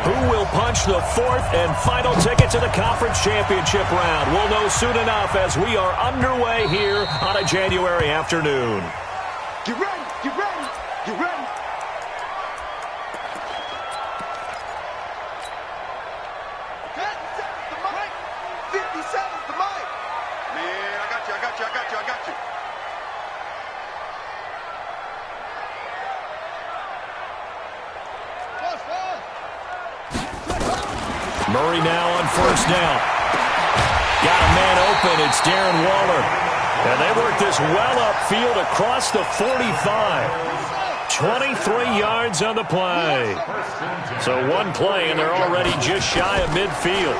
Who will punch the fourth and final ticket to the conference championship round? We'll know soon enough as we are underway here on a January afternoon. Get ready, get ready, get ready. Murray now on first down. Got a man open. It's Darren Waller. And they work this well upfield across the 45. 23 yards on the play. So one play, and they're already just shy of midfield.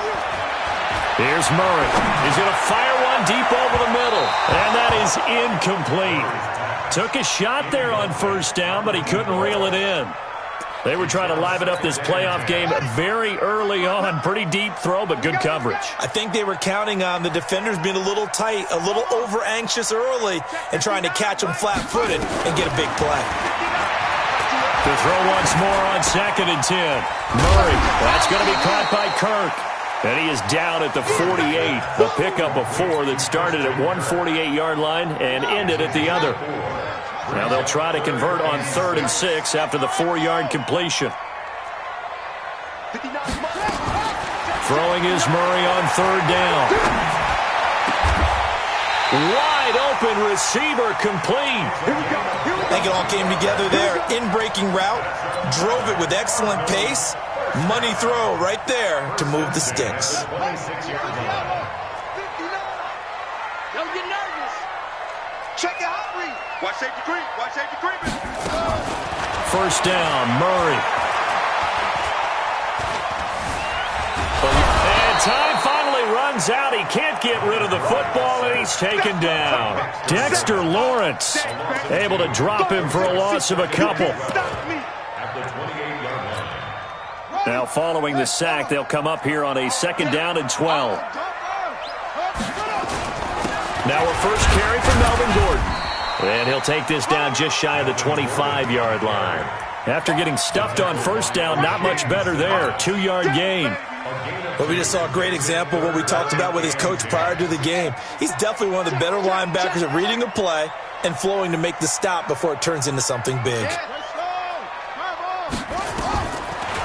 Here's Murray. He's going to fire one deep over the middle. And that is incomplete. Took a shot there on first down, but he couldn't reel it in. They were trying to liven up this playoff game very early on. Pretty deep throw, but good coverage. I think they were counting on the defenders being a little tight, a little over-anxious early, and trying to catch them flat-footed and get a big play. To throw once more on 2nd and 10. Murray, that's going to be caught by Kirk. And he is down at the 48. A pickup of 4 that started at 148-yard line and ended at the other. Now they'll try to convert on 3rd and 6 after the 4-yard completion. Throwing is Murray on 3rd down. Wide open receiver complete. I think it all came together there. In-breaking route, drove it with excellent pace. Money throw right there to move the sticks. Don't get nervous. Check your hot read. Watch safety creep. Watch safety creeping. First down, Murray. And time finally runs out. He can't get rid of the football, and he's taken down. Dexter Lawrence able to drop him for a loss of a couple. Now following the sack, they'll come up here on a 2nd down and 12. Now a first carry from Melvin Gordon. And he'll take this down just shy of the 25-yard line. After getting stuffed on first down, not much better there. 2-yard gain. But we just saw a great example of what we talked about with his coach prior to the game. He's definitely one of the better linebackers at reading a play and flowing to make the stop before it turns into something big.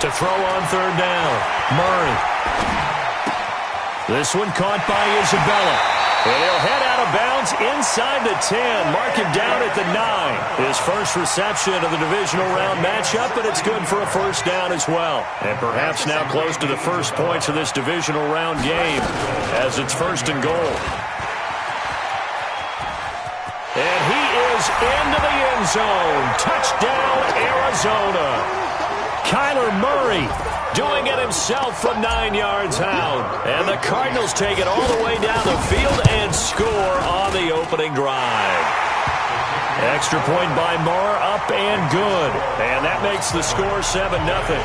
To throw on 3rd down, Murray. This one caught by Isabella. And he'll head out of bounds inside the 10. Mark him down at the 9. His first reception of the divisional round matchup, but it's good for a first down as well. And perhaps now close to the first points of this divisional round game as it's 1st and goal. And he is into the end zone. Touchdown, Arizona. Kyler Murray doing it himself from 9 yards out. And the Cardinals take it all the way down the field and score on the opening drive. Extra point by Moore, up and good. And that makes the score 7-0.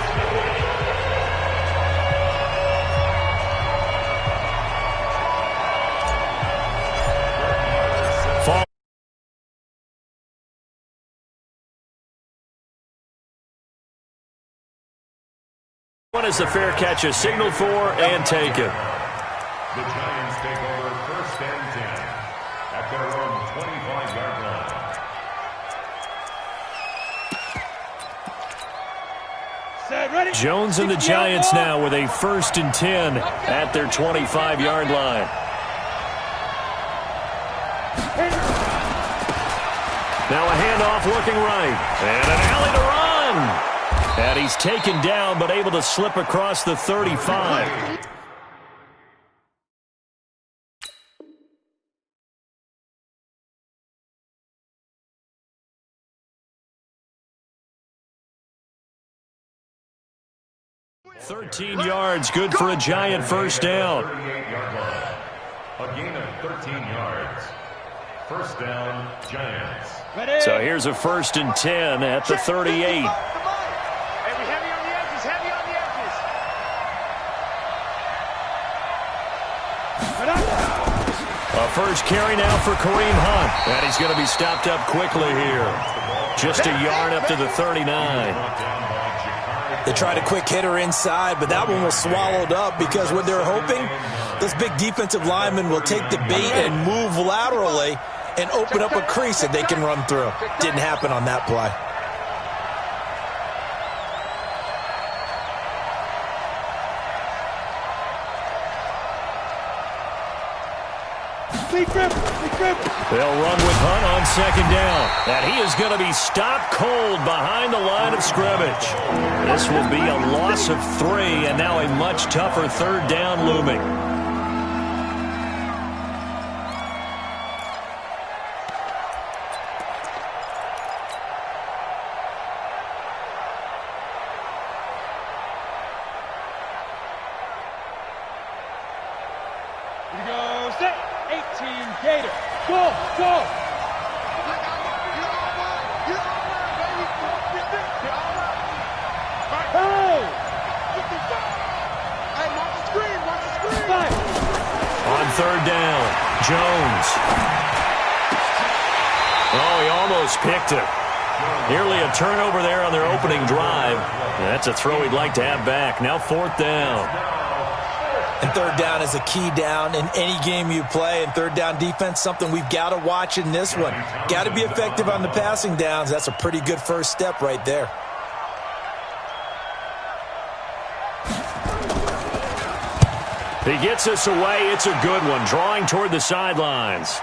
One is the fair catch is signaled for and taken. The Giants take over 1st and 10 at their own 25-yard line. Jones and the Giants now with a 1st and 10 at their 25-yard line. Now a handoff looking right. And an alley to run. And he's taken down but able to slip across the 35. $13 yards, good for a Giant first down. A gain of 13 yards. First down, Giants. So here's a 1st and 10 at the 38. A first carry now for Kareem Hunt. And he's going to be stopped up quickly here. Just a yard up to the 39. They tried a quick hitter inside, but that one was swallowed up because what they're hoping, those big defensive linemen will take the bait and move laterally and open up a crease that they can run through. Didn't happen on that play. They'll run with Hunt on second down. And he is going to be stopped cold behind the line of scrimmage. This will be a loss of 3, and now a much tougher third down looming. Here we go, set, 18 Gator. Go, go. On third down, Jones. Oh, he almost picked it. Nearly a turnover there on their opening drive. That's a throw he'd like to have back. Now fourth down. And third down is a key down in any game you play. And third down defense, something we've got to watch in this one. Got to be effective on the passing downs. That's a pretty good first step right there. He gets us away. It's a good one. Drawing toward the sidelines.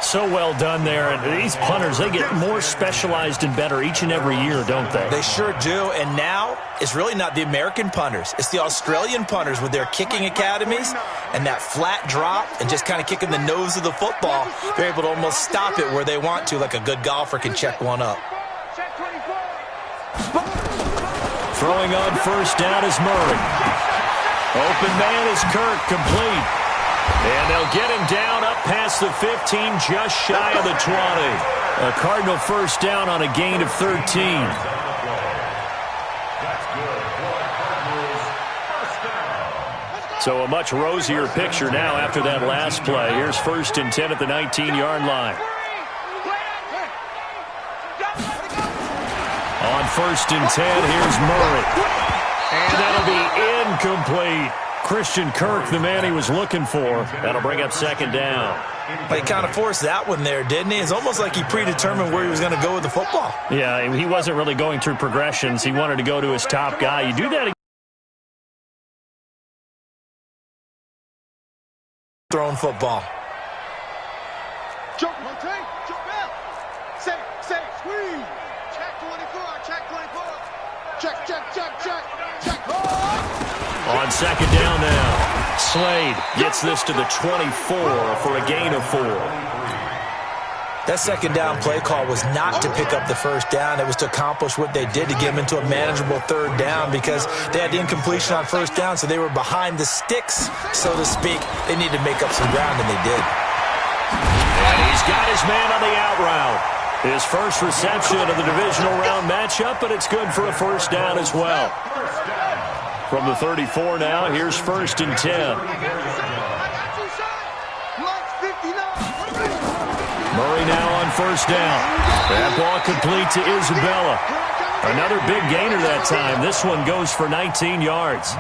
So well done there. And these punters, they get more specialized and better each and every year, don't they? They sure do. And now it's really not the American punters. It's the Australian punters with their kicking academies and that flat drop and just kind of kicking the nose of the football. They're able to almost stop it where they want to, like a good golfer can check one up. Throwing on first down is Murray. Open man is Kirk, complete. And they'll get him down up past the 15, just shy of the 20. A Cardinal first down on a gain of 13. So a much rosier picture now after that last play. Here's first and 10 at the 19-yard line. On first and 10, here's Murray. And that'll be incomplete. Christian Kirk, the man he was looking for. That'll bring up second down. He kind of forced that one there, didn't he? It's almost like he predetermined where he was going to go with the football. Yeah, he wasn't really going through progressions. He wanted to go to his top guy. You do that. Throwing football. Jump, one take, jump out. Say, squeeze. Check 24, check 24. Check. On second down now, Slade gets this to the 24 for a gain of 4. That second down play call was not to pick up the first down. It was to accomplish what they did to get them into a manageable third down because they had the incompletion on first down, so they were behind the sticks, so to speak. They needed to make up some ground, and they did. And he's got his man on the out route. His first reception of the divisional round matchup, but it's good for a first down as well. From the 34 now, here's first and 10. Murray now on first down. That ball complete to Isabella. Another big gainer that time. This one goes for 19 yards.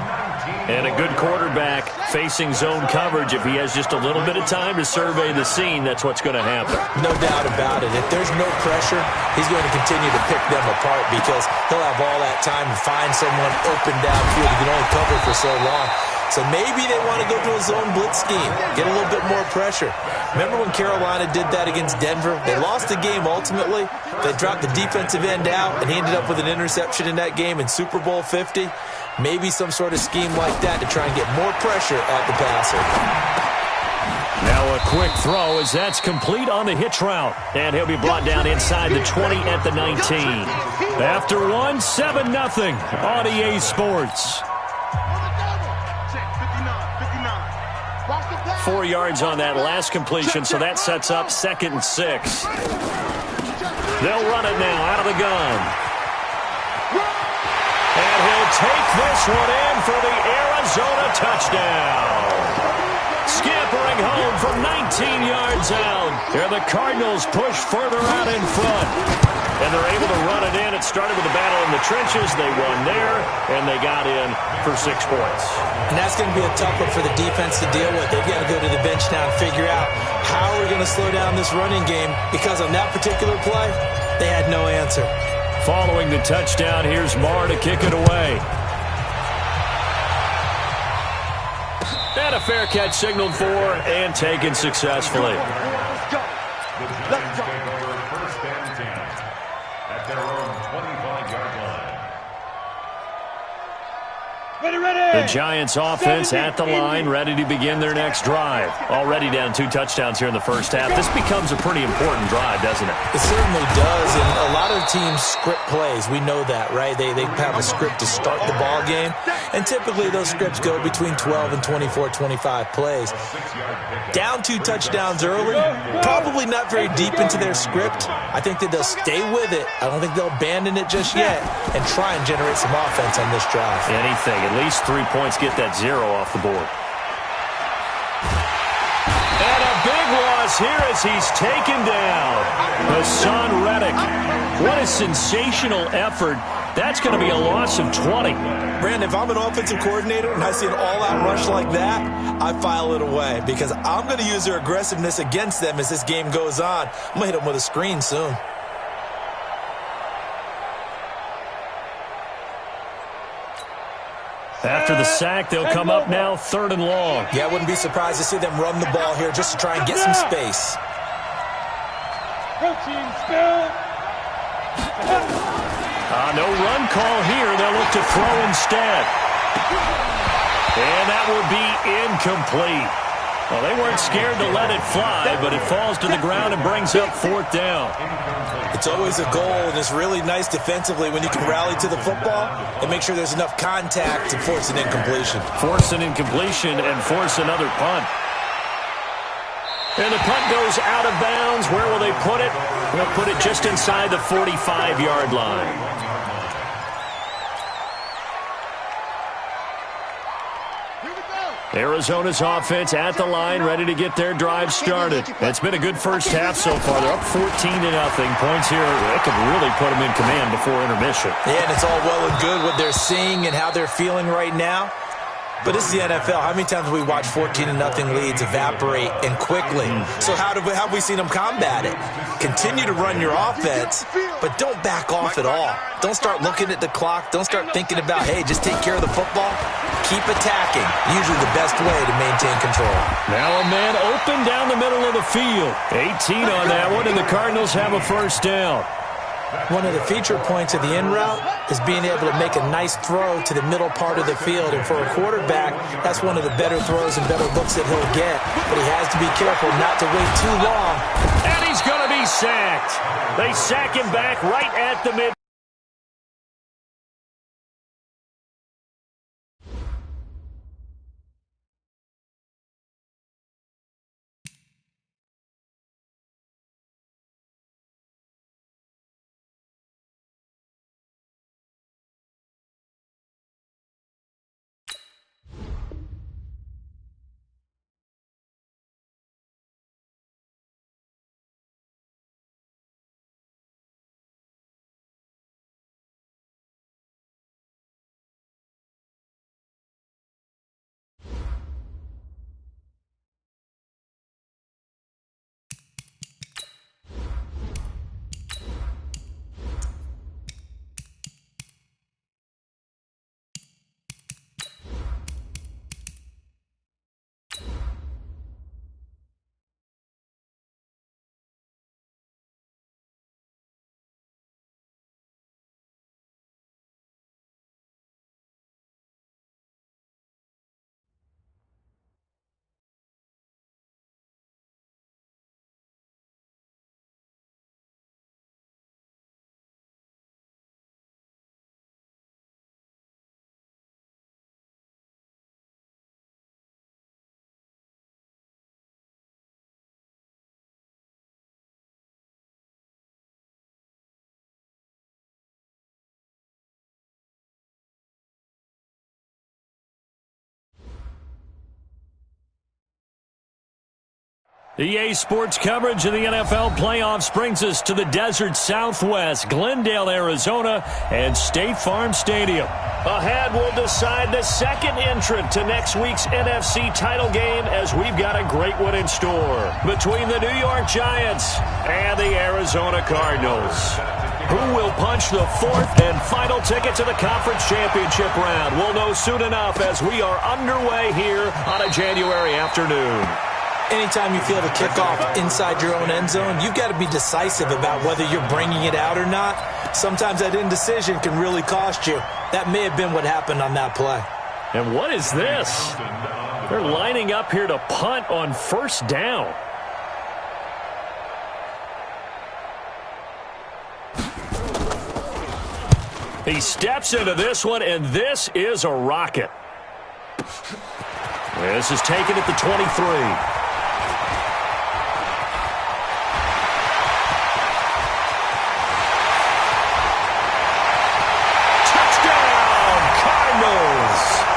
And a good quarterback facing zone coverage. If he has just a little bit of time to survey the scene, that's what's going to happen. No doubt about it. If there's no pressure, he's going to continue to pick them apart because he'll have all that time to find someone open downfield. He can only cover for so long. So maybe they want to go to a zone blitz scheme, get a little bit more pressure. Remember when Carolina did that against Denver? They lost the game ultimately. They dropped the defensive end out, and he ended up with an interception in that game in Super Bowl 50. Maybe some sort of scheme like that to try and get more pressure at the passer. Now a quick throw as that's complete on the hitch route. And he'll be brought down inside the 20 at the 19. After one, 7-0 on EA Sports. 4 yards on that last completion, so that sets up second and 6. They'll run it now out of the gun. And he'll take this one in for the Arizona touchdown. Scampering home from 19 yards out. Here the Cardinals push further out in front. And they're able to run it in. It started with a battle in the trenches. They won there, and they got in for 6 points. And that's going to be a tough one for the defense to deal with. They've got to go to the bench now and figure out how we're going to slow down this running game, because on that particular play, they had no answer. Following the touchdown, here's Marr to kick it away. And a fair catch signaled for and taken successfully. Let's go. The Giants take over first and 10 at their own 25-yard line. The Giants offense at the line, ready to begin their next drive. Already down 2 touchdowns here in the first half. This becomes a pretty important drive, doesn't it? It certainly does, and a lot of teams script plays. We know that, right? They have a script to start the ball game, and typically those scripts go between 12 and 24, 25 plays. Down 2 touchdowns early, probably not very deep into their script. I think that they'll stay with it. I don't think they'll abandon it just yet and try and generate some offense on this drive. Anything. At least 3 points, get that 0 off the board. And a big loss here as he's taken down. Hassan Reddick. What a sensational effort. That's going to be a loss of 20. Brandon, if I'm an offensive coordinator and I see an all-out rush like that, I file it away, because I'm going to use their aggressiveness against them as this game goes on. I'm going to hit them with a screen soon. After the sack, they'll come up now 3rd and long. Yeah, I wouldn't be surprised to see them run the ball here just to try and get some space. No run call here. They'll look to throw instead. And that will be incomplete. Well, they weren't scared to let it fly, but it falls to the ground and brings up 4th down. It's always a goal, and it's really nice defensively when you can rally to the football and make sure there's enough contact to force an incompletion. Force an incompletion and force another punt. And the punt goes out of bounds. Where will they put it? They'll put it just inside the 45-yard line. Arizona's offense at the line, ready to get their drive started. It's been a good first half so far. They're up 14-0. Points here, they could really put them in command before intermission. Yeah, and it's all well and good what they're seeing and how they're feeling right now. But this is the NFL. How many times have we watched 14-0 leads evaporate and quickly? So how have we seen them combat it? Continue to run your offense, but don't back off at all. Don't start looking at the clock. Don't start thinking about, hey, just take care of the football. Keep attacking. Usually the best way to maintain control. Now a man open down the middle of the field. 18 on that one, and the Cardinals have a first down. One of the feature points of the in route is being able to make a nice throw to the middle part of the field. And for a quarterback, that's one of the better throws and better looks that he'll get. But he has to be careful not to wait too long. And he's going to be sacked. They sack him back right at the mid. EA Sports coverage of the NFL playoffs brings us to the desert Southwest, Glendale, Arizona, and State Farm Stadium. Ahead, we'll decide the second entrant to next week's NFC title game as we've got a great one in store between the New York Giants and the Arizona Cardinals. Who will punch the fourth and final ticket to the conference championship round? We'll know soon enough as we are underway here on a January afternoon. Anytime you feel the kickoff inside your own end zone, you've got to be decisive about whether you're bringing it out or not. Sometimes that indecision can really cost you. That may have been what happened on that play. And what is this? They're lining up here to punt on first down. He steps into this one, and this is a rocket. This is taken at the 23.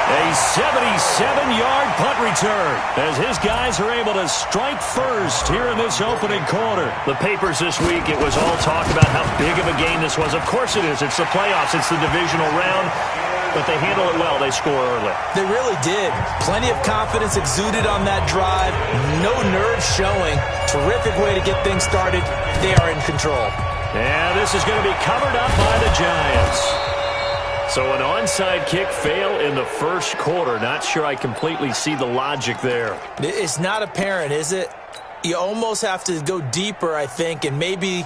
A 77-yard punt return as his guys are able to strike first here in this opening quarter. The papers this week, it was all talk about how big of a game this was. Of course it is. It's the playoffs. It's the divisional round. But they handle it well. They score early. They really did. Plenty of confidence exuded on that drive. No nerves showing. Terrific way to get things started. They are in control. And this is going to be covered up by the Giants. So an onside kick fail in the first quarter. Not sure I completely see the logic there. It's not apparent, is it? You almost have to go deeper, I think, and maybe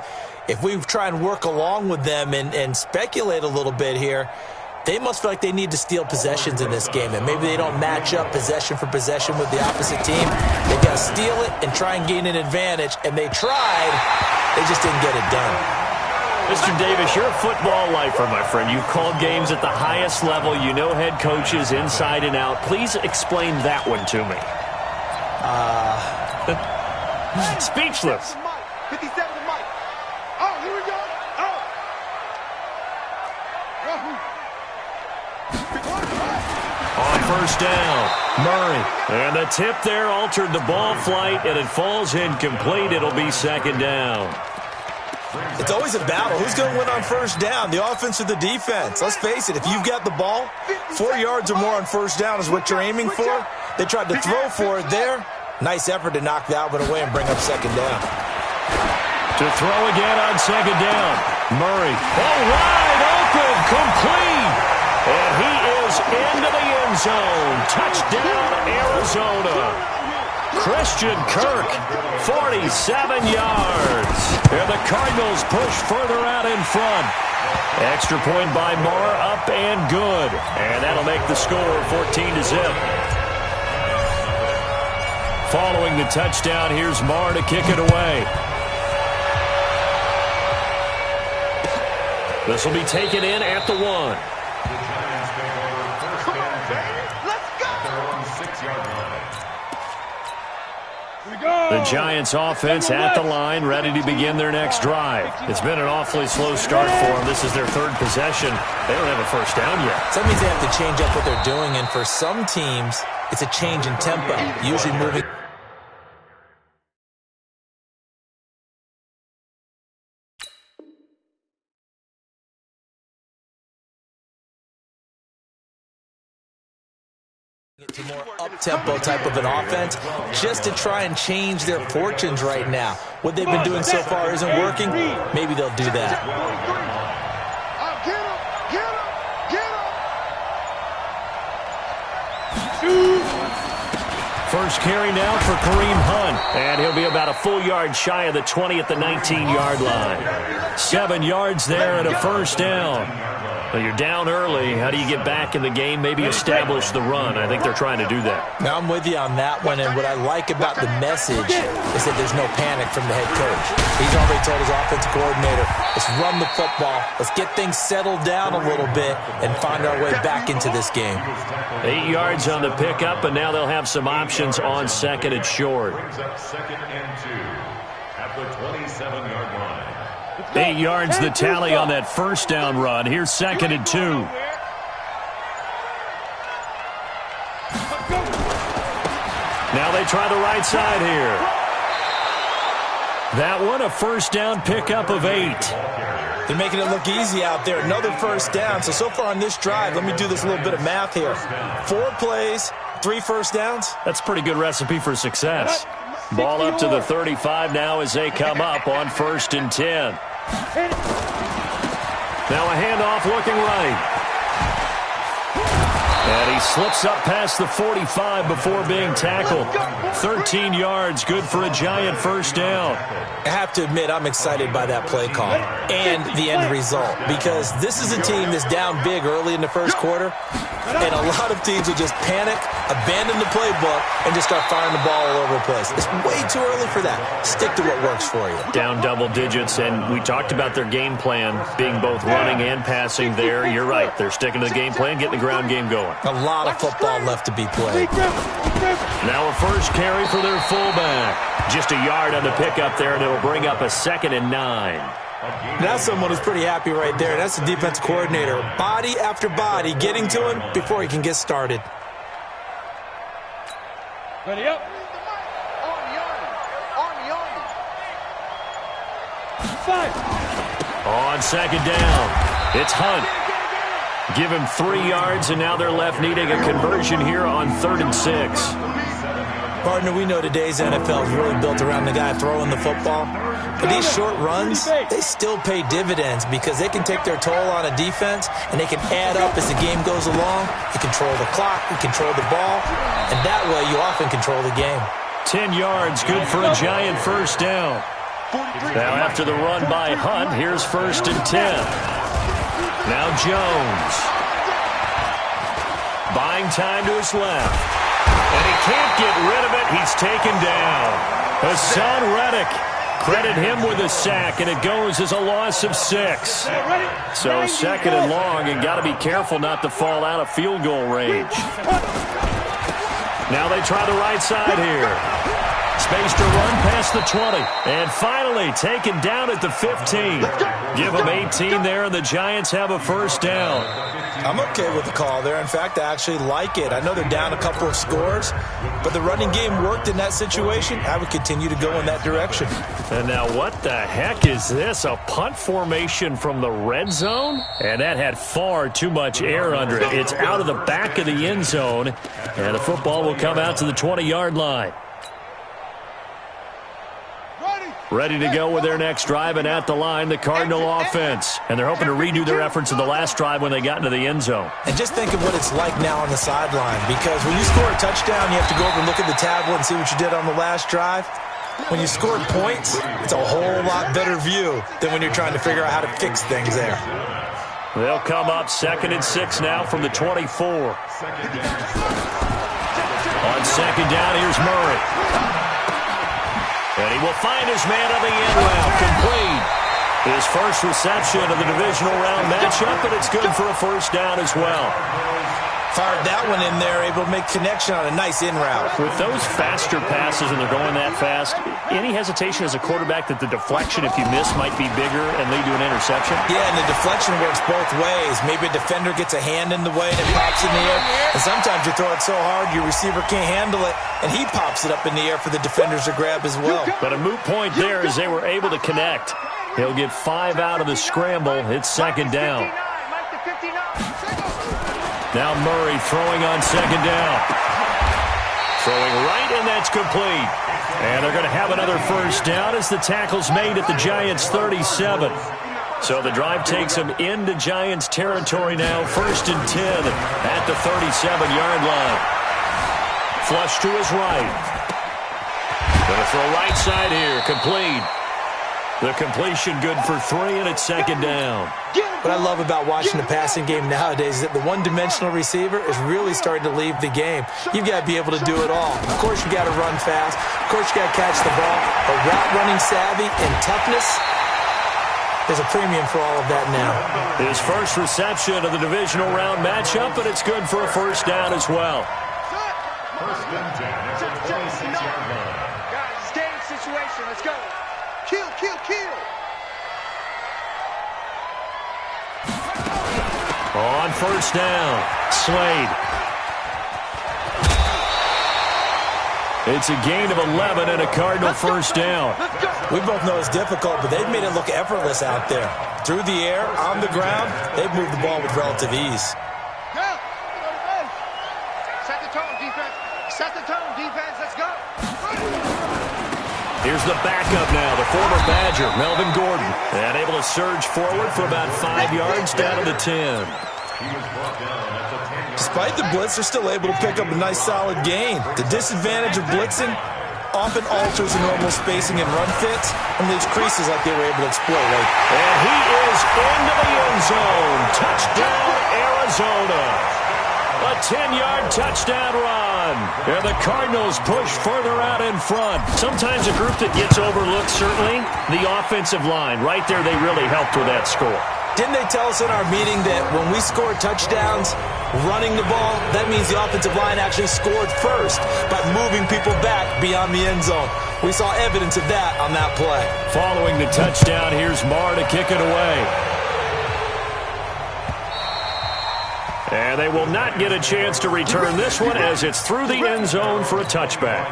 if we try and work along with them and speculate a little bit here, they must feel like they need to steal possessions in this game, and maybe they don't match up possession for possession with the opposite team. They've got to steal it and try and gain an advantage, and they tried. They just didn't get it done. Mr. Davis, you're a football lifer, my friend. You've called games at the highest level. You know head coaches inside and out. Please explain that one to me. Speechless. 57 to Mike. Oh, here we go. On first down, Murray. And the tip there altered the ball flight, and it falls incomplete. It'll be second down. It's always a battle. Who's going to win on first down, the offense or the defense? Let's face it, if you've got the ball, 4 yards or more on first down is what you're aiming for. They tried to throw for it there. Nice effort to knock that one away and bring up second down. To throw again on second down. Murray. Oh, wide open, complete. And he is into the end zone. Touchdown, Arizona. Christian Kirk, 47 yards. And the Cardinals push further out in front. Extra point by Marr, up and good. And that'll make the score 14-0. Following the touchdown, here's Marr to kick it away. This will be taken in at the 1. The Giants offense at the line, ready to begin their next drive. It's been an awfully slow start for them. This is their third possession. They don't have a first down yet. So that means they have to change up what they're doing, and for some teams, it's a change in tempo, usually moving to more up-tempo type of an offense just to try and change their fortunes right now. What they've been doing so far isn't working. Maybe they'll do that. First carry now for Kareem Hunt, and he'll be about a full yard shy of the 20 at the 19-yard line. 7 yards there and a first down. Well, you're down early. How do you get back in the game? Maybe establish the run. I think they're trying to do that. Now, I'm with you on that one, and what I like about the message is that there's no panic from the head coach. He's already told his offensive coordinator, let's run the football, let's get things settled down a little bit, and find our way back into this game. 8 yards on the pickup, and now they'll have some options on second and short. Second and 2 at the 27-yard line. 8 yards the tally on that first down run. Here's second and 2. Now they try the right side here. That one, a first down pickup of 8. They're making it look easy out there. Another first down. So far on this drive, let me do this little bit of math here. 4 plays, 3 first downs. That's a pretty good recipe for success. Ball up to the 35 now as they come up on 1st and 10. Now a handoff looking right. And he slips up past the 45 before being tackled. 13 yards, good for a Giant first down. I have to admit, I'm excited by that play call and the end result, because this is a team that's down big early in the first quarter, and a lot of teams will just panic, abandon the playbook, and just start firing the ball all over the place. It's way too early for that. Stick to what works for you. Down double digits, and we talked about their game plan being both running and passing there. You're right. They're sticking to the game plan, getting the ground game going. A lot of football left to be played. Now a first carry for their fullback. Just a yard on the pickup there, and it'll bring up a 2nd and 9. That's someone who's pretty happy right there. That's the defense coordinator. Body after body getting to him before he can get started. Ready up. On 2nd down, it's Hunt. Give him 3 yards, and now they're left needing a conversion here on 3rd and 6. Partner, we know today's NFL is really built around the guy throwing the football. But these short runs, they still pay dividends because they can take their toll on a defense, and they can add up as the game goes along. You control the clock, you control the ball, and that way you often control the game. 10 yards, good for a Giant first down. Now after the run by Hunt, here's 1st and 10. Now Jones. Buying time to his left. And he can't get rid of it. He's taken down. Hassan Reddick. Credit him with a sack, and it goes as a loss of 6. So 2nd and long, and got to be careful not to fall out of field goal range. Now they try the right side here. Space to run past the 20. And finally taken down at the 15. Give them 18 there, and the Giants have a first down. I'm okay with the call there. In fact, I actually like it. I know they're down a couple of scores, but the running game worked in that situation. I would continue to go in that direction. And now what the heck is this? A punt formation from the red zone? And that had far too much air under it. It's out of the back of the end zone, and the football will come out to the 20-yard line. Ready to go with their next drive, and at the line, the Cardinal offense. And they're hoping to redo their efforts in the last drive when they got into the end zone. And just think of what it's like now on the sideline, because when you score a touchdown, you have to go over and look at the tablet and see what you did on the last drive. When you scored points, it's a whole lot better view than when you're trying to figure out how to fix things there. They'll come up 2nd and 6 now from the 24. On 2nd down, here's Murray. And he will find his man on the end route, complete. His first reception of the divisional round matchup, and it's good for a first down as well. Fired that one in there, able to make connection on a nice in route. With those faster passes and they're going that fast, any hesitation as a quarterback that the deflection, if you miss, might be bigger and lead to an interception? Yeah, and the deflection works both ways. Maybe a defender gets a hand in the way and it pops in the air. And sometimes you throw it so hard your receiver can't handle it, and he pops it up in the air for the defenders to grab as well. But a moot point there as they were able to connect. He'll get 5 out of the scramble. It's 2nd down. Now Murray throwing on 2nd down. Throwing right, and that's complete. And they're going to have another first down as the tackle's made at the Giants' 37. So the drive takes them into Giants territory now. 1st and 10 at the 37-yard line. Flush to his right. Going to throw right side here. Complete. The completion good for 3, and it's 2nd down. What I love about watching the passing game nowadays is that the one-dimensional receiver is really starting to leave the game. You've got to be able to do it all. Of course, you got to run fast. Of course, you got to catch the ball. But route running savvy and toughness, there's a premium for all of that now. His first reception of the divisional round matchup, but it's good for a first down as well. First and 10 at the 26-yard line. Guys, it's game situation. Let's go. Kill, kill, kill. On first down, Slade. It's a gain of 11 and a Cardinal first down. We both know it's difficult, but they've made it look effortless out there. Through the air, on the ground, they've moved the ball with relative ease. Set the tone, defense. Set the tone, defense. Let's go. Here's the backup now, the former Badger, Melvin Gordon. And able to surge forward for about 5 yards down to the 10. Despite the blitz, they're still able to pick up a nice solid gain. The disadvantage of blitzing often alters the normal spacing and run fits and leaves creases like they were able to exploit. And he is into the end zone. Touchdown, Arizona. A 10-yard touchdown run. And the Cardinals push further out in front. Sometimes a group that gets overlooked, certainly, the offensive line. Right there, they really helped with that score. Didn't they tell us in our meeting that when we score touchdowns running the ball, that means the offensive line actually scored first by moving people back beyond the end zone? We saw evidence of that on that play. Following the touchdown, here's Marr to kick it away. And they will not get a chance to return this one as it's through the end zone for a touchback.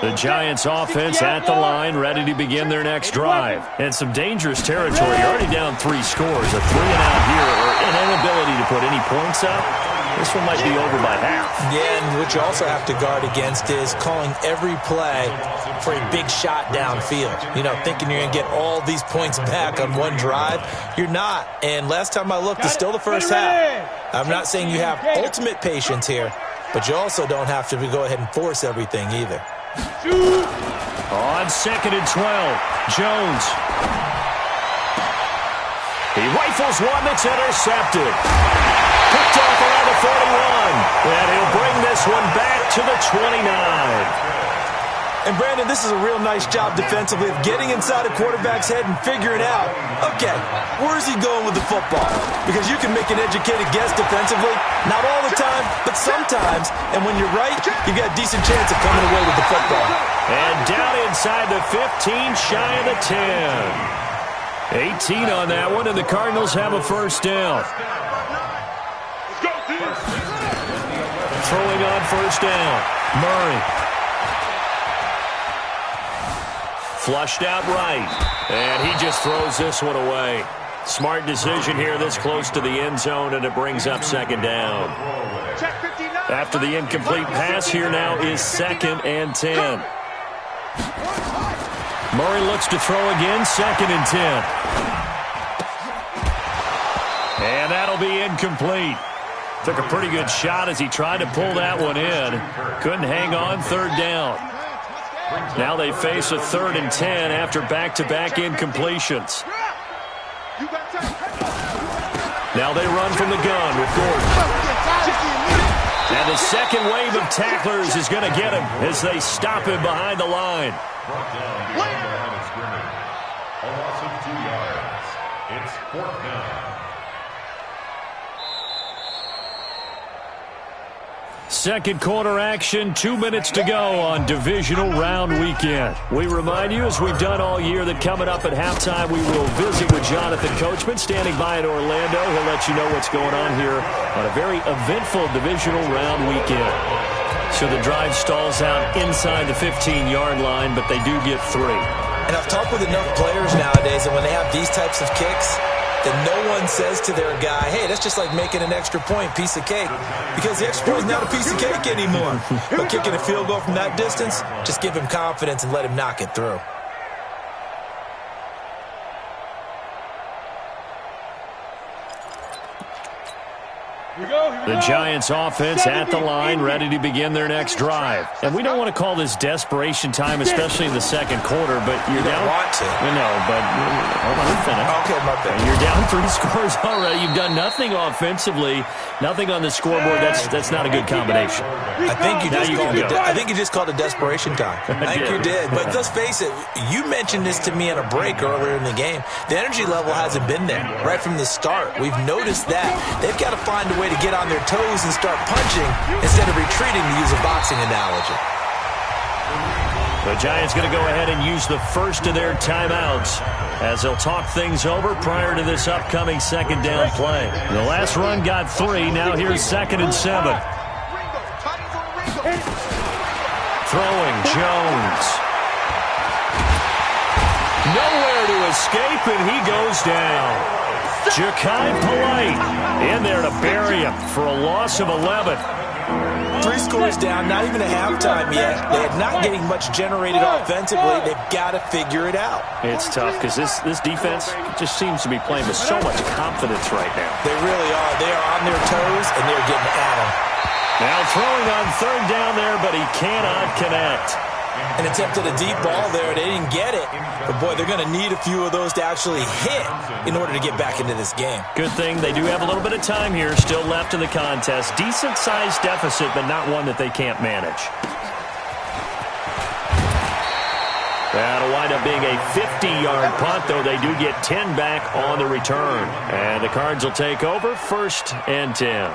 The Giants offense at the line, ready to begin their next drive. And some dangerous territory, already down 3 scores. A 3-and-out here, or an inability to put any points up. This one might be over by half. Yeah, and what you also have to guard against is calling every play for a big shot downfield. You know, thinking you're going to get all these points back on one drive. You're not. And last time I looked, it's still the first half. I'm not saying you have ultimate patience here, but you also don't have to go ahead and force everything either. On 2nd and 12, Jones. He rifles one that's intercepted. Picked off around the 41. And he'll bring this one back to the 29. And, Brandon, this is a real nice job defensively of getting inside a quarterback's head and figuring out, okay, where is he going with the football? Because you can make an educated guess defensively, not all the time, but sometimes. And when you're right, you've got a decent chance of coming away with the football. And down inside the 15, shy of the 10. 18 on that one, and the Cardinals have a first down. Throwing on first down, Murray. Flushed out right, and he just throws this one away. Smart decision here this close to the end zone, and it brings up 2nd down. After the incomplete pass, here now is 2nd and 10. Murray looks to throw again, 2nd and 10. And that'll be incomplete. Took a pretty good shot as he tried to pull that one in. Couldn't hang on, 3rd down. Now they face a 3rd and 10 after back-to-back incompletions. Now they run from the gun with Gordon. And the second wave of tacklers is going to get him as they stop him behind the line. A loss of 2 yards. It's 4th down. Second quarter action, 2 minutes to go on Divisional Round Weekend. We remind you, as we've done all year, that coming up at halftime, we will visit with Jonathan Coachman, standing by in Orlando. He'll let you know what's going on here on a very eventful Divisional Round Weekend. So the drive stalls out inside the 15-yard line, but they do get 3. And I've talked with enough players nowadays, and when they have these types of kicks, that no one says to their guy, hey, that's just like making an extra point, piece of cake. Because the extra point is not a piece of cake anymore. But kicking a field goal from that distance, just give him confidence and let him knock it through. The Giants offense at the line, ready to begin their next drive. And we don't want to call this desperation time, especially in the second quarter, but you're down. Want to. No, but hold on, finish. Okay, my bad. You're down 3 scores already. You've done nothing offensively, nothing on the scoreboard. That's not a good combination. I think you just called it desperation time. I think you did. But let's face it, you mentioned this to me on a break earlier in the game. The energy level hasn't been there right from the start. We've noticed that. They've got to find a way to get on their toes and start punching instead of retreating, to use a boxing analogy. The Giants going to go ahead and use the first of their timeouts as they'll talk things over prior to this upcoming second down play. The last run got 3. Now here's 2nd and 7. Throwing Jones. Nowhere to escape, and he goes down. Ja'Kai Polite in there to bury him for a loss of 11. 3 scores down, not even a halftime yet. They're not getting much generated offensively. They've got to figure it out. It's tough because this defense just seems to be playing with so much confidence right now. They really are. They are on their toes, and they're getting at them. Now throwing on 3rd down there, but he cannot connect. An attempt at a deep ball there. They didn't get it. But, boy, they're going to need a few of those to actually hit in order to get back into this game. Good thing they do have a little bit of time here still left in the contest. Decent-sized deficit, but not one that they can't manage. That'll wind up being a 50-yard punt, though they do get 10 back on the return. And the Cards will take over 1st and 10.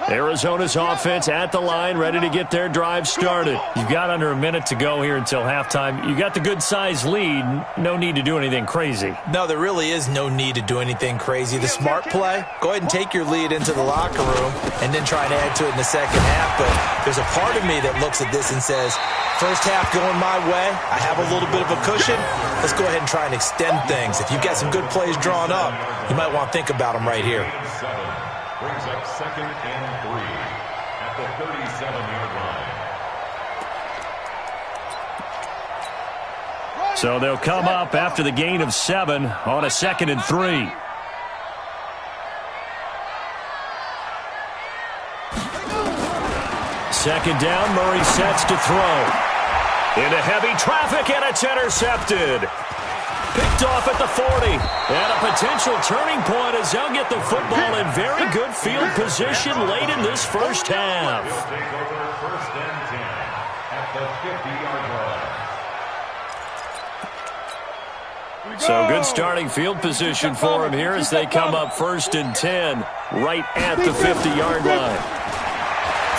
Arizona's offense at the line, ready to get their drive started. You've got under a minute to go here until halftime. You got the good-sized lead. No need to do anything crazy. No, there really is no need to do anything crazy. The smart play, go ahead and take your lead into the locker room and then try and add to it in the second half. But there's a part of me that looks at this and says, first half going my way, I have a little bit of a cushion. Let's go ahead and try and extend things. If you've got some good plays drawn up, you might want to think about them right here. Brings up 2nd and 3 at the 37-yard line. So they'll come up after the gain of 7 on a 2nd and 3. Second down, Murray sets to throw. Into heavy traffic, and it's intercepted. Picked off at the 40. And a potential turning point as they'll get the football in very good field position late in this first half. Take over 1st and 10 at the 50-yard line. So good starting field position for him here as they come up 1st and 10 right at the 50-yard line.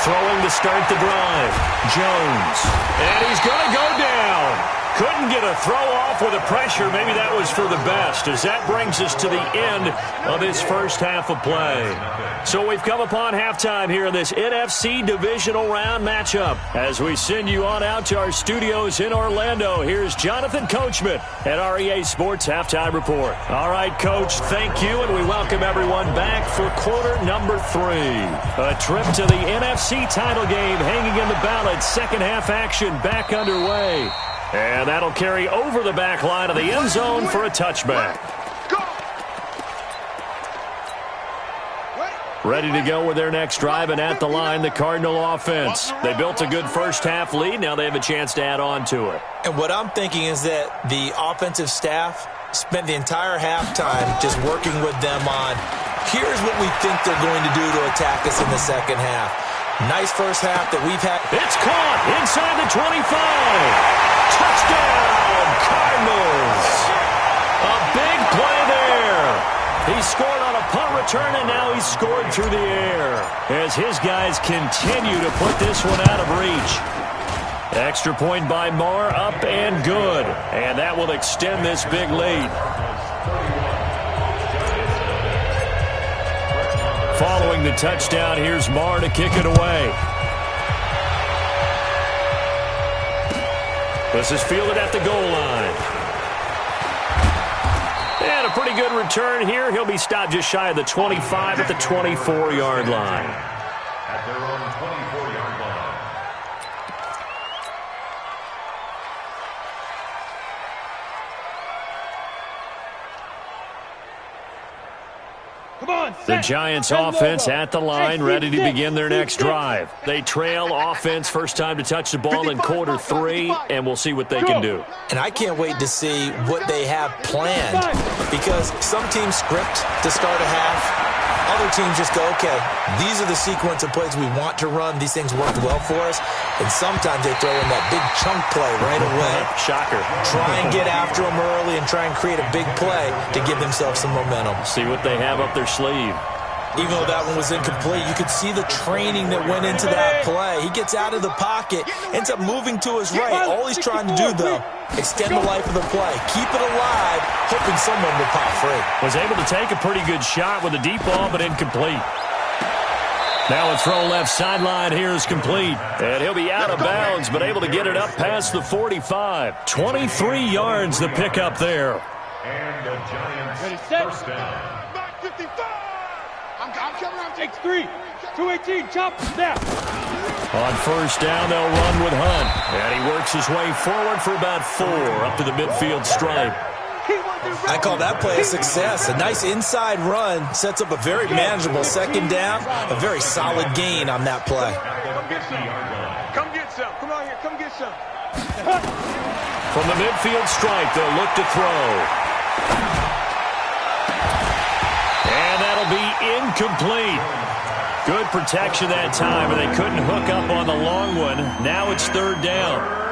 Throwing to start the drive. Jones. And he's going to go down. Couldn't get a throw off with the pressure. Maybe that was for the best, as that brings us to the end of this first half of play. So we've come upon halftime here in this NFC Divisional Round matchup. As we send you on out to our studios in Orlando, here's Jonathan Coachman at REA Sports Halftime Report. All right, Coach, thank you, and we welcome everyone back for quarter number 3. A trip to the NFC title game hanging in the balance. Second half action back underway. And that'll carry over the back line of the end zone for a touchback. Ready to go with their next drive, and at the line, the Cardinal offense. They built a good first half lead. Now they have a chance to add on to it. And what I'm thinking is that the offensive staff spent the entire halftime just working with them on, here's what we think they're going to do to attack us in the second half. Nice first half that we've had. It's caught inside the 25. Touchdown, Cardinals. A big play there. He scored on a punt return, and now he's scored through the air as his guys continue to put this one out of reach. Extra point by Marr, up and good. And that will extend this big lead. Following the touchdown, here's Marr to kick it away. This is fielded at the goal line. And a pretty good return here. He'll be stopped just shy of the 25 at the 24-yard line. At their own 24-yard line. The Giants offense at the line, ready to begin their next drive. They trail offense, first time to touch the ball in quarter 3, and we'll see what they can do. And I can't wait to see what they have planned, because some teams script to start a half. Other teams just go, okay, these are the sequence of plays we want to run. These things worked well for us. And sometimes they throw in that big chunk play right away. Shocker. Try and get after them early and try and create a big play to give themselves some momentum. See what they have up their sleeve. Even though that one was incomplete, you could see the training that went into that play. He gets out of the pocket, ends up moving to his right. All he's trying to do, though, extend the life of the play. Keep it alive, hoping someone will pop free. Was able to take a pretty good shot with a deep ball, but incomplete. Now a throw left sideline here is complete. And he'll be out of bounds, but able to get it up past the 45. 23 yards the pickup there. And the Giants first down. 55. I'm coming out. Takes 3. 218. Chop. Snap. On first down, they'll run with Hunt. And he works his way forward for about 4 up to the midfield stripe. I call that play a success. A nice inside run sets up a very manageable second down. A very solid gain on that play. Come get some. Come on here. Come get some. From the midfield stripe, they'll look to throw. And that'll be incomplete. Good protection that time, and they couldn't hook up on the long one. Now it's third down.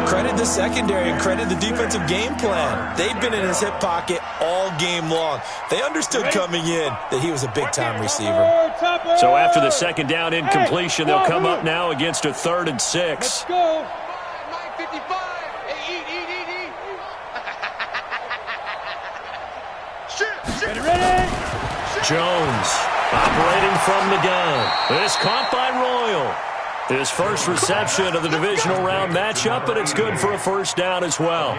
Credit the secondary and credit the defensive game plan. They've been in his hip pocket all game long. They understood coming in that he was a big-time receiver. So after the second down incompletion, they'll come up now against a 3rd and 6. Let's go. 55. Hey, eat. Shit. Ready? Jones operating from the gun. It's caught by Royal. His first reception of the divisional round matchup, but it's good for a first down as well.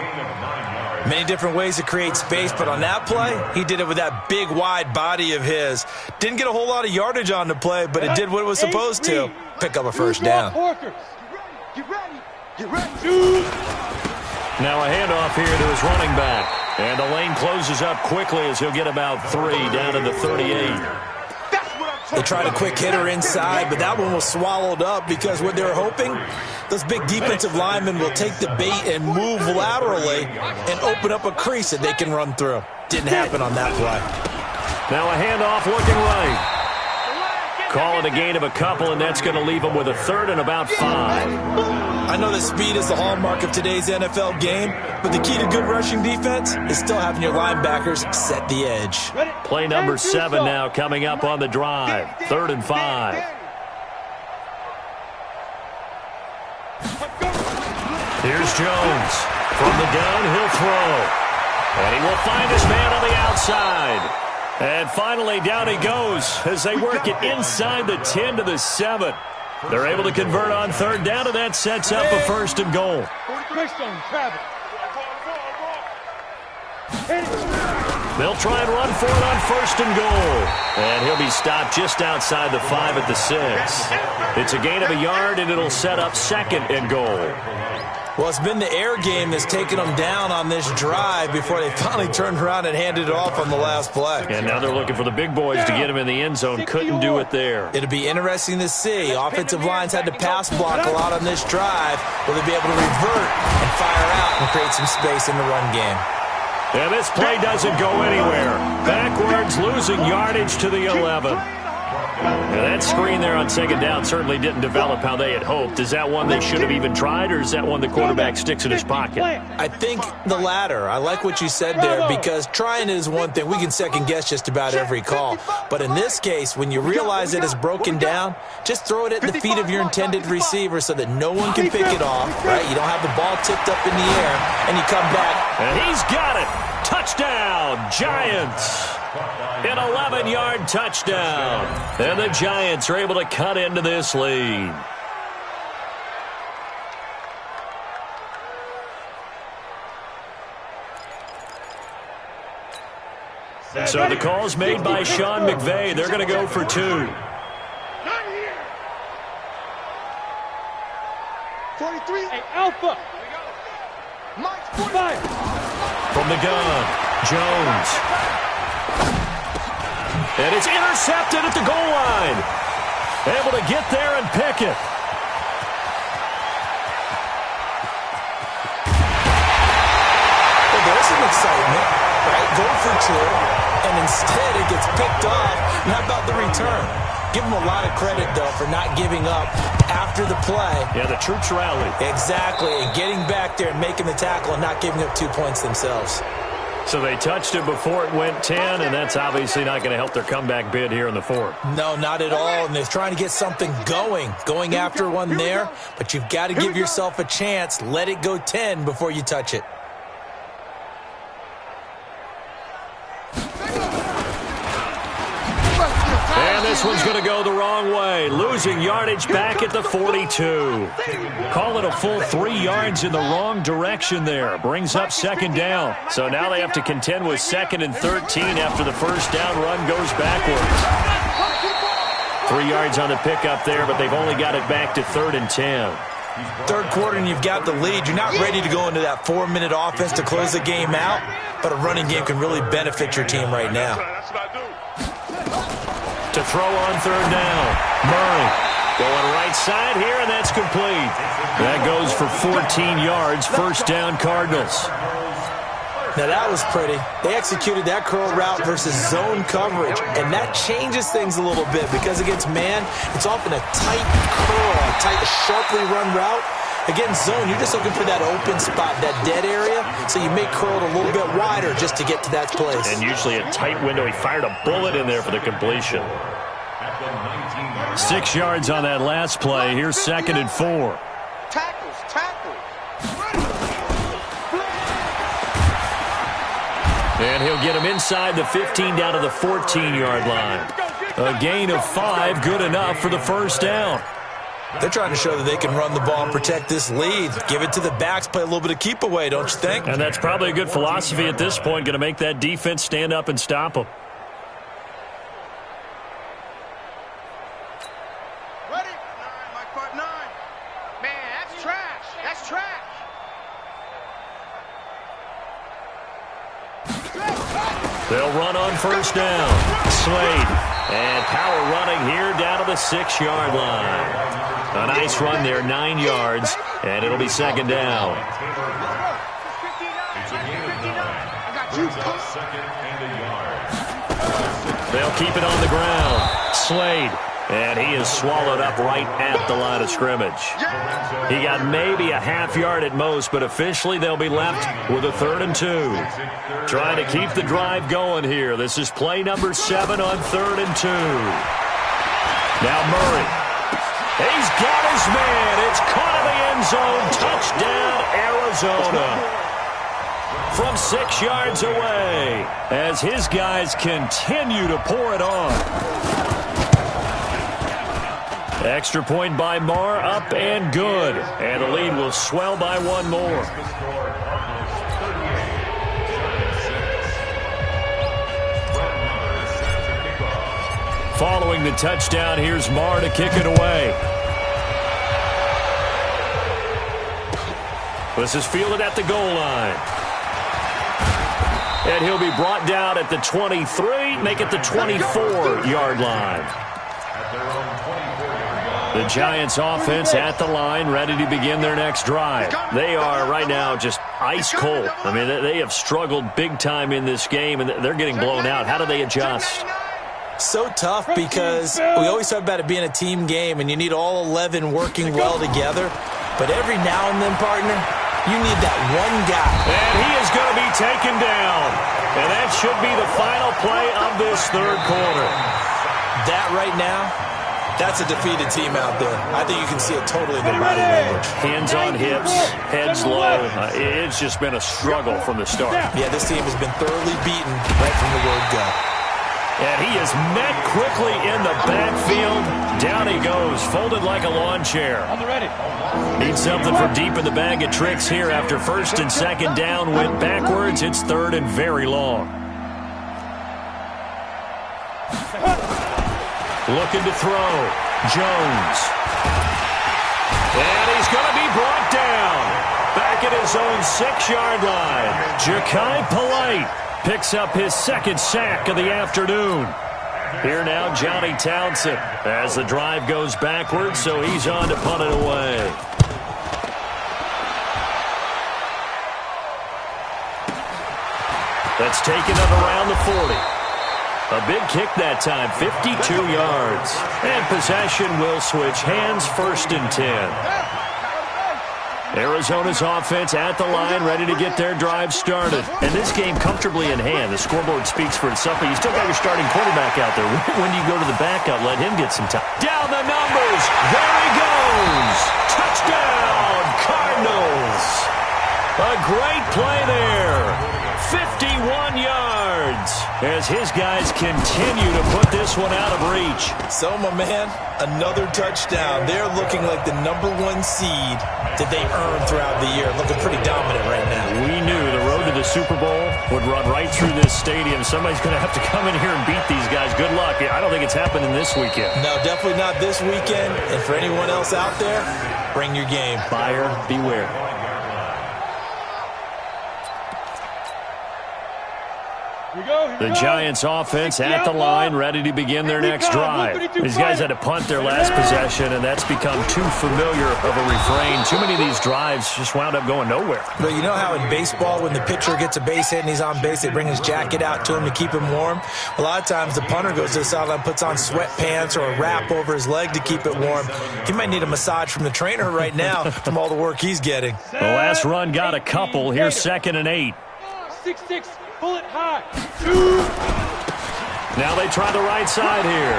Many different ways to create space, but on that play, he did it with that big, wide body of his. Didn't get a whole lot of yardage on the play, but it did what it was supposed to. Pick up a first down. Get ready. Now a handoff here to his running back. And the lane closes up quickly as he'll get about 3 down to the 38. They tried a quick hitter inside, but that one was swallowed up because what they were hoping, those big defensive linemen will take the bait and move laterally and open up a crease that they can run through. Didn't happen on that play. Now a handoff looking right. Call it a gain of a couple, and that's going to leave them with a 3rd and about 5. I know that speed is the hallmark of today's NFL game, but the key to good rushing defense is still having your linebackers set the edge. Play number 7 now coming up on the drive. 3rd and 5. Here's Jones. From the gun, he'll throw. And he will find his man on the outside. And finally, down he goes as they work it inside the 10 to the 7. They're able to convert on 3rd down, and that sets up a 1st and goal. They'll try and run for it on 1st and goal. And he'll be stopped just outside the 5 at the 6. It's a gain of a yard, and it'll set up 2nd and goal. Well, it's been the air game that's taken them down on this drive before they finally turned around and handed it off on the last play. And now they're looking for the big boys to get him in the end zone. Couldn't do it there. It'll be interesting to see. Offensive lines had to pass block a lot on this drive. Will they be able to revert and fire out and create some space in the run game? And this play doesn't go anywhere. Backwards, losing yardage to the 11. Now that screen there on 2nd down certainly didn't develop how they had hoped. Is that one they should have even tried, or is that one the quarterback sticks in his pocket? I think the latter. I like what you said there, because trying is one thing. We can second-guess just about every call. But in this case, when you realize it is broken down, just throw it at the feet of your intended receiver so that no one can pick it off, right? You don't have the ball tipped up in the air, and you come back. And he's got it. Touchdown, Giants. An 11-yard touchdown. And the Giants are able to cut into this lead. So the call's made by Sean McVay. They're going to go for 2. 43. Hey, Alpha. Mike's 45. From the gun, Jones. And it's intercepted at the goal line. Able to get there and pick it. Well, there's some excitement, right? Go for 2, and instead it gets picked off. And how about the return? Give them a lot of credit, though, for not giving up after after the play. Yeah, the troops rally. Exactly, and getting back there and making the tackle and not giving up 2 points themselves. So they touched it before it went 10, and that's obviously not going to help their comeback bid here in the fourth. No, not at all, and they're trying to get something going after one there, but you've got to give yourself a chance. Let it go 10 before you touch it. And this one's going to go the wrong way. Losing yardage back at the 42. Call it a full 3 yards in the wrong direction there. Brings up second down. So now they have to contend with 2nd and 13 after the first down run goes backwards. 3 yards on the pickup there, but they've only got it back to 3rd and 10. Third quarter and you've got the lead. You're not ready to go into that 4-minute offense to close the game out, but a running game can really benefit your team right now. To throw on third down. Murray going right side here, and that's complete. That goes for 14 yards. First down, Cardinals. Now that was pretty. They executed that curl route versus zone coverage, and that changes things a little bit because against man, it's often a tight curl, a tight, sharply run route. Against zone, you're just looking for that open spot, that dead area, so you may curl it a little bit wider just to get to that place. And usually a tight window. He fired a bullet in there for the completion. 6 yards on that last play. Here's 2nd and 4. Tackles. And he'll get him inside the 15 down to the 14-yard line. A gain of 5, good enough for the first down. They're trying to show that they can run the ball and protect this lead. Give it to the backs, play a little bit of keep away, don't you think? And that's probably a good philosophy at this point, going to make that defense stand up and stop them. Ready? 9, Mike Part 9. Man, that's trash. That's trash. They'll run on first down. Slade. And power running here down to the 6-yard line. A nice run there, 9 yards, and it'll be 2nd down. They'll keep it on the ground. Slade. And he is swallowed up right at the line of scrimmage. He got maybe a half yard at most, but officially they'll be left with a 3rd and 2. Trying to keep the drive going here. This is play number 7 on 3rd and 2. Now Murray. He's got his man. It's caught in the end zone. Touchdown, Arizona. From 6 yards away as his guys continue to pour it on. Extra point by Marr, up and good. And the lead will swell by 1 more. Following the touchdown, here's Marr to kick it away. This is fielded at the goal line. And he'll be brought down at the 23, make it the 24-yard line. The Giants offense at the line, ready to begin their next drive. They are right now just ice cold. I mean, they have struggled big time in this game, and they're getting blown out. How do they adjust? So tough because we always talk about it being a team game, and you need all 11 working well together. But every now and then, partner, you need that one guy. And he is going to be taken down. And that should be the final play of this third quarter. That right now, that's a defeated team out there. I think you can see it totally in their body language. Hands on hips, heads low. It's just been a struggle from the start. Yeah, this team has been thoroughly beaten right from the word go. And he is met quickly in the backfield. Down he goes, folded like a lawn chair. On the ready. Needs something from deep in the bag of tricks here after 1st and 2nd down. Went backwards. It's 3rd and very long. Looking to throw. Jones. And he's going to be brought down. Back at his own 6-yard line. Ja'Kai Polite picks up his 2nd sack of the afternoon. Here now, Johnny Townsend as the drive goes backwards, so he's on to punt it away. That's taken up around the 40. A big kick that time, 52 yards. And possession will switch hands, 1st and 10. Arizona's offense at the line, ready to get their drive started. And this game comfortably in hand. The scoreboard speaks for itself, but you still got your starting quarterback out there. When you go to the backup, let him get some time. Down the numbers. There he goes. Touchdown, Cardinals. A great play there. 51 yards as his guys continue to put this one out of reach. So, my man, another touchdown. They're looking like the #1 seed that they earned throughout the year. Looking pretty dominant right now. We knew the road to the Super Bowl would run right through this stadium. Somebody's going to have to come in here and beat these guys. Good luck. I don't think it's happening this weekend. No, definitely not this weekend. And for anyone else out there, bring your game. Buyer beware. The Giants offense at the line, ready to begin their next drive. These guys had to punt their last possession, and that's become too familiar of a refrain. Too many of these drives just wound up going nowhere. But you know how in baseball, when the pitcher gets a base hit and he's on base, they bring his jacket out to him to keep him warm? A lot of times the punter goes to the sideline, puts on sweatpants or a wrap over his leg to keep it warm. He might need a massage from the trainer right now from all the work he's getting. The last run got a couple. Here's 2nd and 8. 6-6. Pull it high. Now they try the right side here.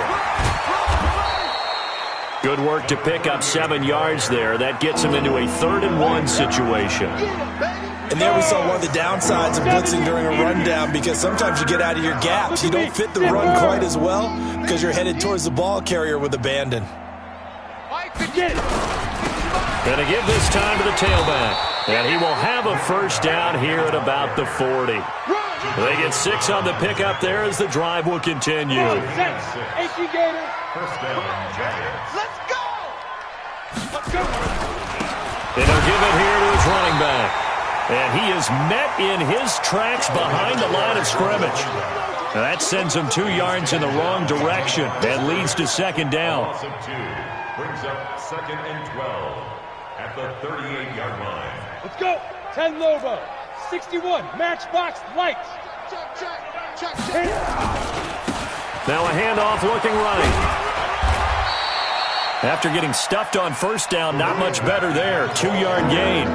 Good work to pick up 7 yards there. That gets them into a 3rd and 1 situation. And there we saw one of the downsides of blitzing during a rundown, because sometimes you get out of your gaps. You don't fit the run quite as well because you're headed towards the ball carrier with abandon. Going to give this time to the tailback. And he will have a 1st down here at about the 40. They get 6 on the pickup there as the drive will continue. 18 Gator. 1st down, Giants. Let's go! Let's go. And he'll give it here to his running back. And he is met in his tracks behind the line of scrimmage. Now that sends him 2 yards in the wrong direction and leads to 2nd down. Loss of 2 brings up 2nd and 12 at the 38-yard line. Let's go. 10 Lobo. 61. Matchbox lights. Check, check. Now a handoff looking right. After getting stuffed on 1st down, not much better there. 2-yard gain.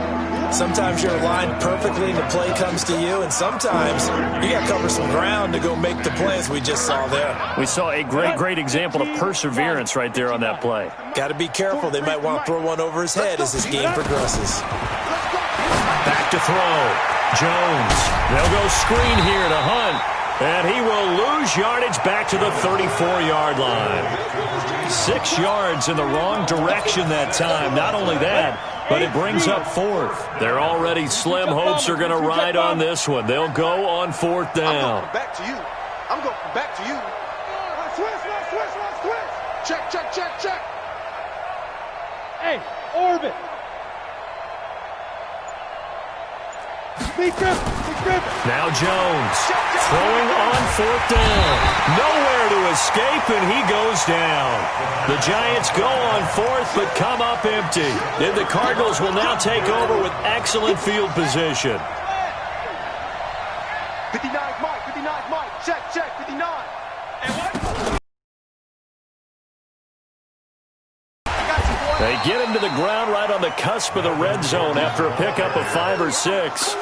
Sometimes you're aligned perfectly and the play comes to you, and sometimes you got to cover some ground to go make the play, as we just saw there. We saw a great example of perseverance right there on that play. Got to be careful. They might want to throw one over his head as this game progresses. Back to throw. Jones. They'll go screen here to Hunt. And he will lose yardage back to the 34-yard line. 6 yards in the wrong direction that time. Not only that, but it brings up 4th. They're already slim hopes are going to ride on this one. They'll go on 4th down. Back to you. I'm going back to you. Switch. Check. Hey, orbit. Big grip. Now Jones throwing on 4th down. Nowhere to escape, and he goes down. The Giants go on 4th, but come up empty. And the Cardinals will now take over with excellent field position. 59 Mike. Check, 59. And what? They get him to the ground right on the cusp of the red zone after a pickup of 5 or 6.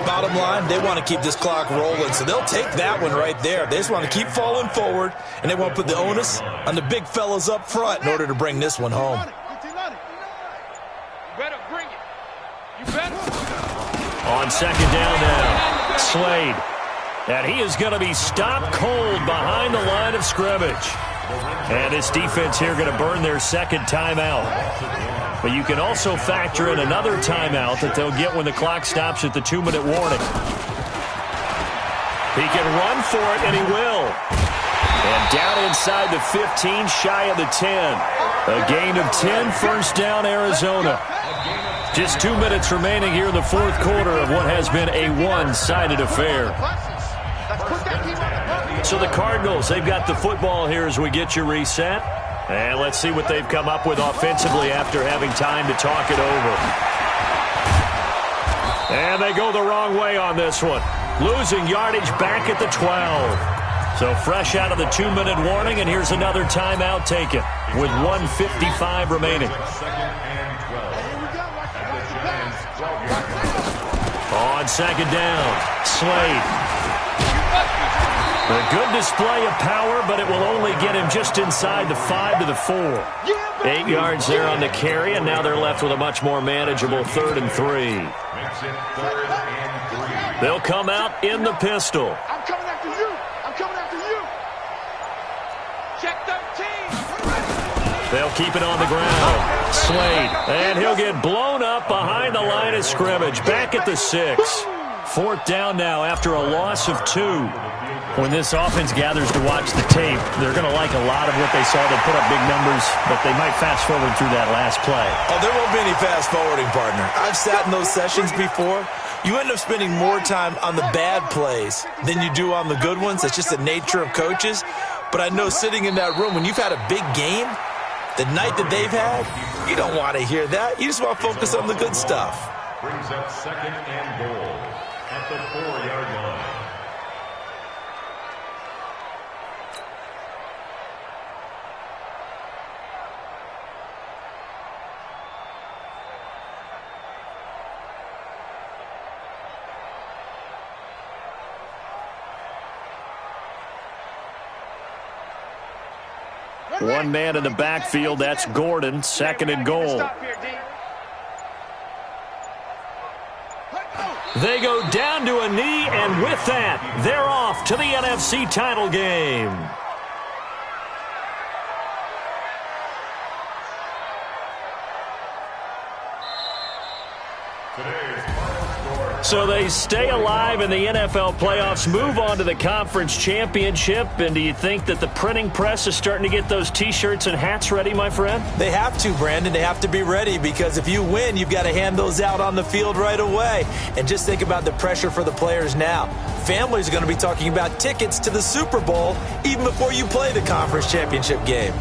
Bottom line, they want to keep this clock rolling, so they'll take that one right there. They just want to keep falling forward, and they want to put the onus on the big fellas up front in order to bring this one home. You better bring it. You better. On 2nd down now, Slade. And he is going to be stopped cold behind the line of scrimmage. And this defense here going to burn their 2nd timeout. But you can also factor in another timeout that they'll get when the clock stops at the 2-minute warning. He can run for it, and he will. And down inside the 15, shy of the 10. A gain of 10, 1st down, Arizona. Just 2 minutes remaining here in the 4th quarter of what has been a one-sided affair. So the Cardinals, they've got the football here as we get you reset. And let's see what they've come up with offensively after having time to talk it over. And they go the wrong way on this one. Losing yardage back at the 12. So fresh out of the 2-minute warning, and here's another timeout taken with 1:55 remaining. On second down, Slade. A good display of power, but it will only get him just inside the 5 to the 4. 8 yards there on the carry, and now they're left with a much more manageable 3rd and 3. They'll come out in the pistol. I'm coming after you. I'm coming after you. Check 13. They'll keep it on the ground. Slade, and he'll get blown up behind the line of scrimmage. Back at the 6. 4th down now after a loss of 2. When this offense gathers to watch the tape, they're going to like a lot of what they saw. They put up big numbers, but they might fast forward through that last play. Oh, there won't be any fast forwarding, partner. I've sat in those sessions before. You end up spending more time on the bad plays than you do on the good ones. That's just the nature of coaches. But I know sitting in that room, when you've had a big game, the night that they've had, you don't want to hear that. You just want to focus on the good stuff. Brings up 2nd and goal at the 4-yard line. One man in the backfield, that's Gordon, 2nd and goal. They go down to a knee, and with that, they're off to the NFC title game. So they stay alive in the NFL playoffs, move on to the conference championship, and do you think that the printing press is starting to get those T-shirts and hats ready, my friend? They have to, Brandon. They have to be ready, because if you win, you've got to hand those out on the field right away. And just think about the pressure for the players now. Families are going to be talking about tickets to the Super Bowl even before you play the conference championship game.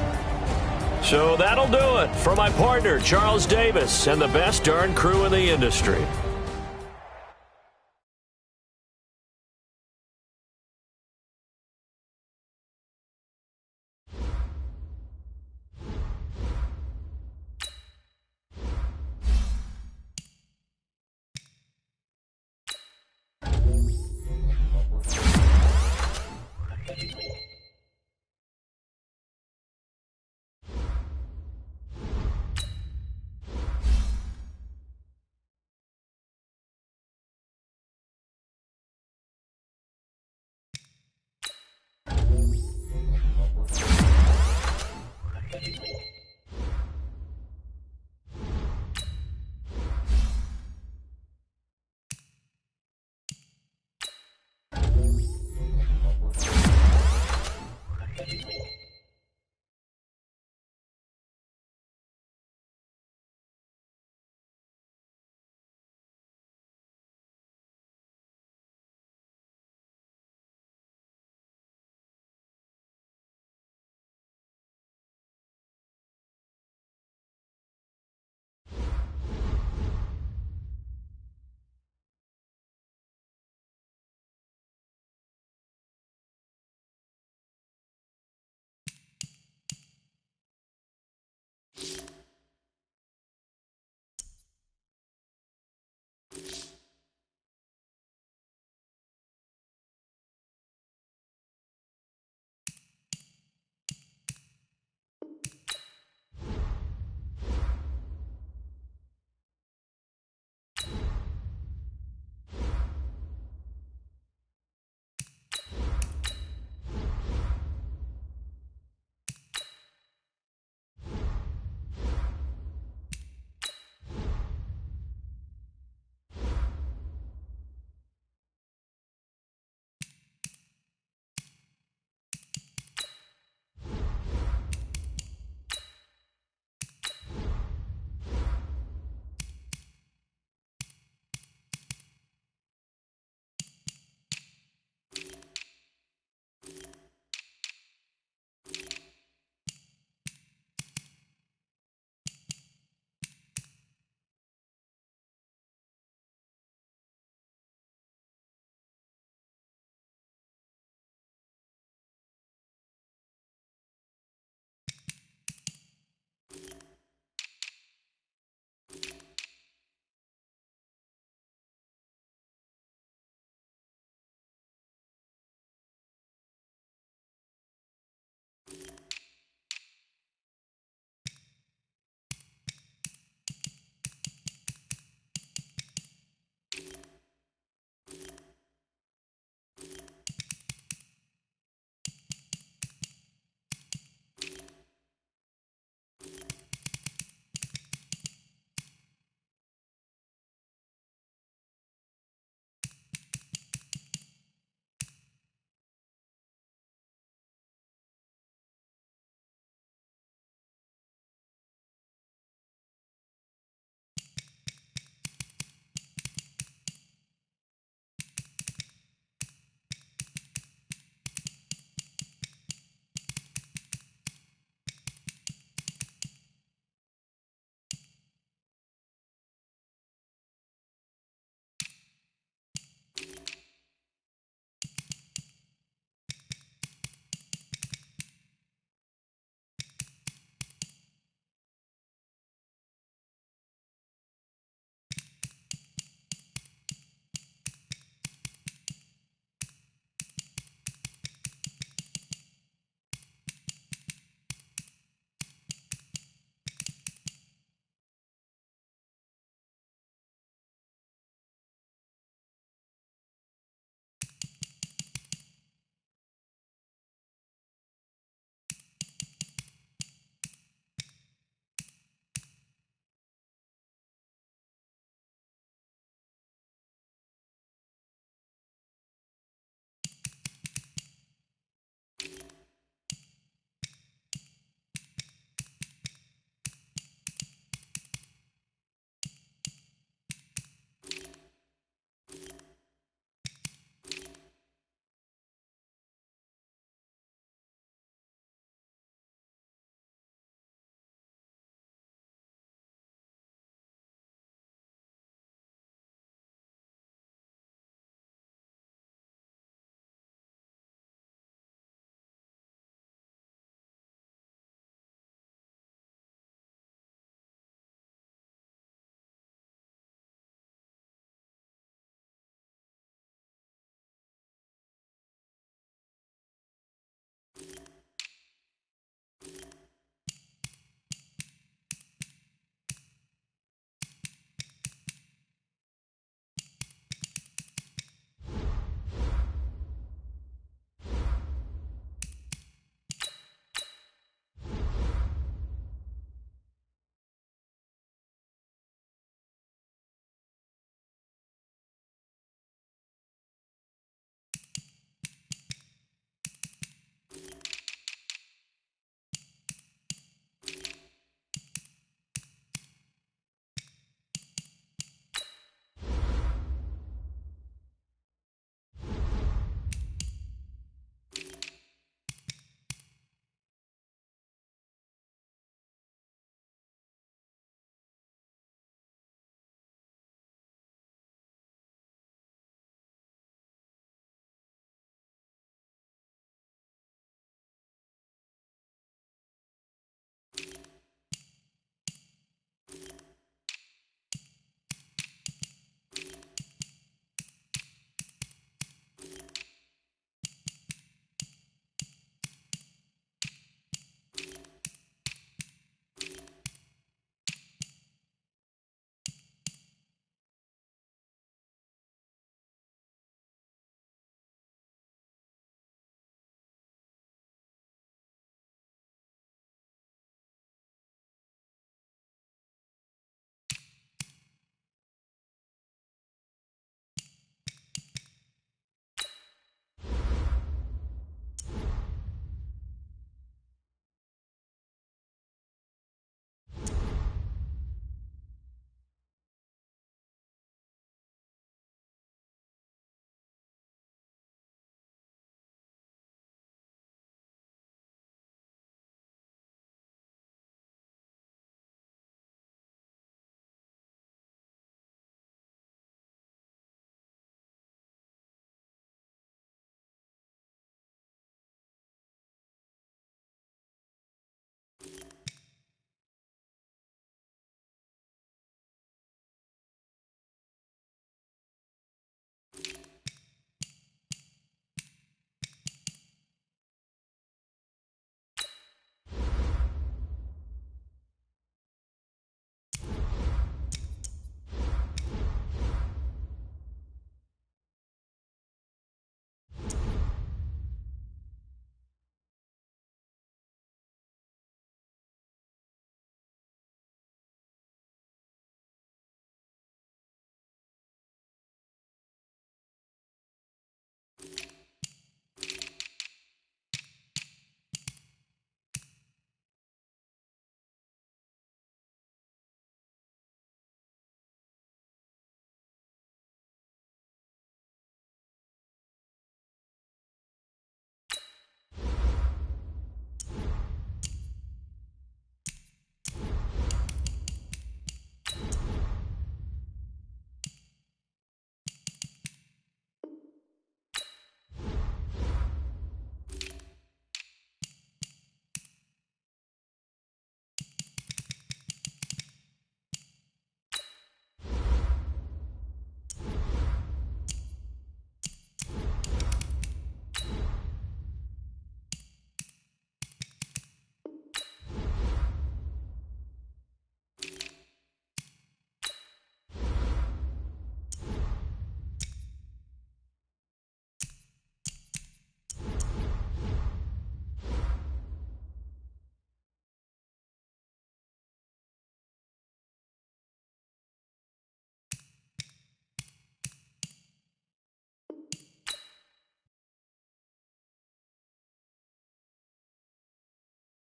So that'll do it for my partner, Charles Davis, and the best darn crew in the industry.